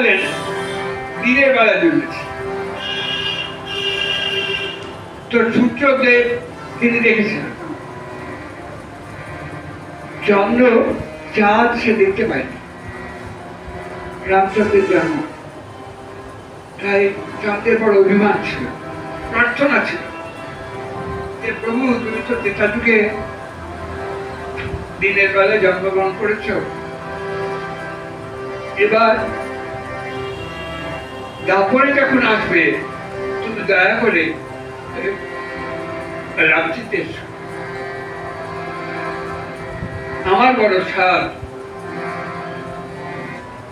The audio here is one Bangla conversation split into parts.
বলেন দিনের বেলা জন্মেছে। তো সূর্যদেব তিনি দেখেছেন, চন্দ্র চাঁদ সে দেখতে পায়নি। রামচন্দ্রের জন্ম, তাই চাঁদের বড় অভিমান ছিল, প্রার্থনা ছিল যে প্রভু তুমি তো ত্রেতা যুগে দিনের বেলায় জন্মগ্রহণ করেছ, এবার দাপরে যখন আসবে তুমি দয়া করে রামচিতে এসো। আমার বড় সাধ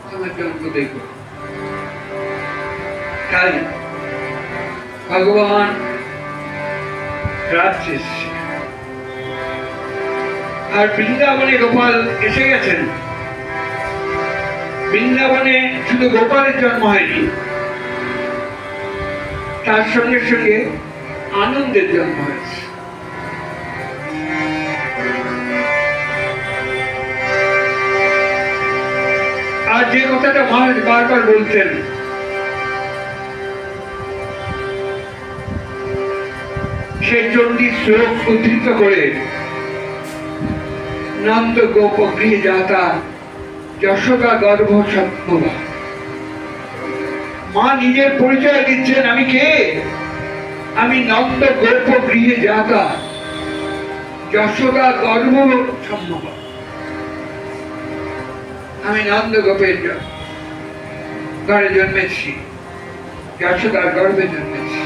তোমার জন্ম দেখব। তাই ভগবান রাত্রে এসেছে। আর বৃন্দাবনে গোপাল এসে গেছেন। বৃন্দাবনে শুধু গোপালের জন্ম হয়নি, তার সঙ্গে সঙ্গে আনন্দের জন্ম হয়েছে। আর যে কথাটা মহারাজ বারবার বলতেন, সে চণ্ডী শ্লোক উদ্ধৃত করে নন্দ গোপ গৃহে যাতা যশোদা গর্ভ সম্ভবা। মা নিজের পরিচয় দিচ্ছেন, আমি কে? আমি নন্দ গোপ গৃহে যাতা যশোদা গর্ভ সম্ভবা। আমি নন্দ গোপের ঘরে জন্মেছি, যশোদার গর্ভে জন্মেছি।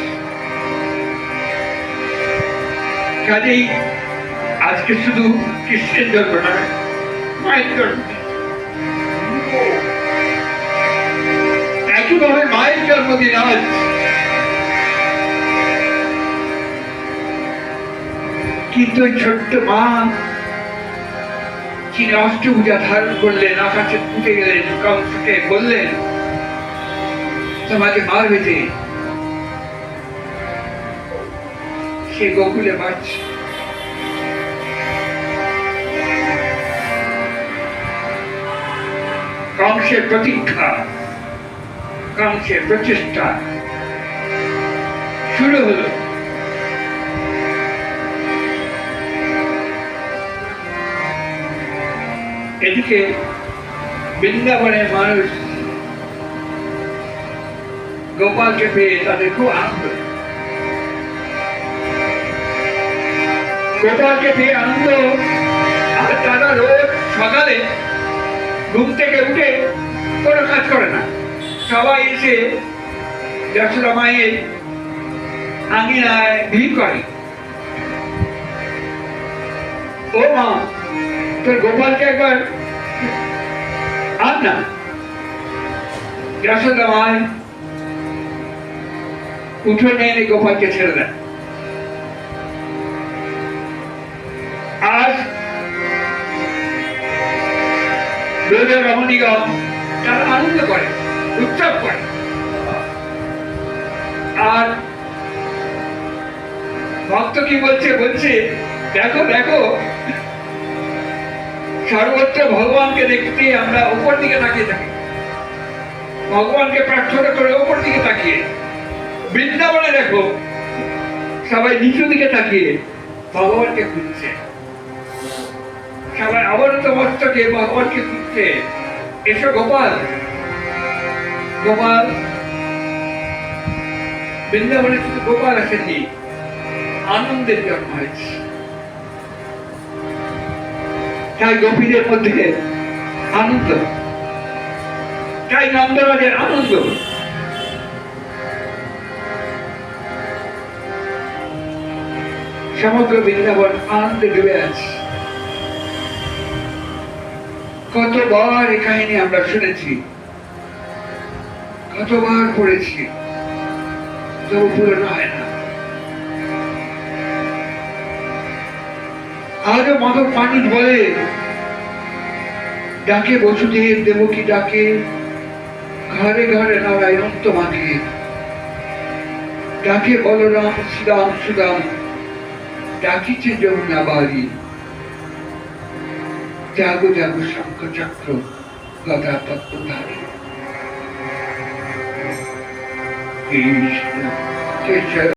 কাজেই আজকে শুধু কৃষ্ণের জন্ম নয়, মায়ের জন্ম। একইভাবে মায়ের জন্মদিন আজ। কিন্তু ওই ছোট্ট মা যিনি অষ্টভুজা ধারণ করলেন, আকাশে উঠে গেলেন, কংসকে বললেন তোমাকে মারবে যে, সে গোকুলে বাড়ছে। কংসের প্রতীক্ষা, কংসের প্রচেষ্টা শুরু হলো। এদিকে বৃন্দাবনের মানুষ গোপালকে পেয়ে তাদের খুব আনন্দ। গোপালকে পেয়ে আনন্দ। আর তারা রোজ সকালে ঘুম থেকে উঠে কোনো কাজ করে না, সবাই এসে যশোদা মায়ের আঙিনায় ভিড় করে। ও মা, তোর গোপালকে একবার আন না। যশোদা মায় উঠোনে এনে গোপালকে ছেড়ে দেয়। আর রমণীগণ তারা আনন্দ করে, উৎসব করে। আর ভক্ত কি বলছে? বলছে দেখো দেখো, সর্বত্র ভগবানকে দেখতে আমরা উপর দিকে তাকিয়ে থাকি, ভগবানকে প্রার্থনা করে উপর দিকে তাকিয়ে। বৃন্দাবনে দেখো সবাই নিচু দিকে তাকিয়ে ভগবানকে খুঁজছে, সবাই আবরত মস্তকে ভগবানকে খুঁজছে। এসো গোপাল। গোপাল বৃন্দাবনে শুধু গোপাল আসেননি, আনন্দের জন্ম হয়েছে। তাই গোপীদের মধ্যে আনন্দ, তাই নন্দরাজের আনন্দ। সমগ্র বৃন্দাবন আনন্দে ডুবে আছে। কতবার এই কাহিনী আমরা শুনেছি, কতবার পড়েছি, তবু পূরণ হয় না। আজও মাধব মানুষ বলে, ডাকে বসুদেব দেবকী ডাকে, ঘরে ঘরে নারায়ণ তোমাকে ডাকে, বলরাম শ্রীরাম সুদাম ডাকিছে যমুনা বাড়ি। জাগো জাগো শঙ্খ চক্র গদা পদ্মধারী। কৃষ্ণ কৃষ্ণ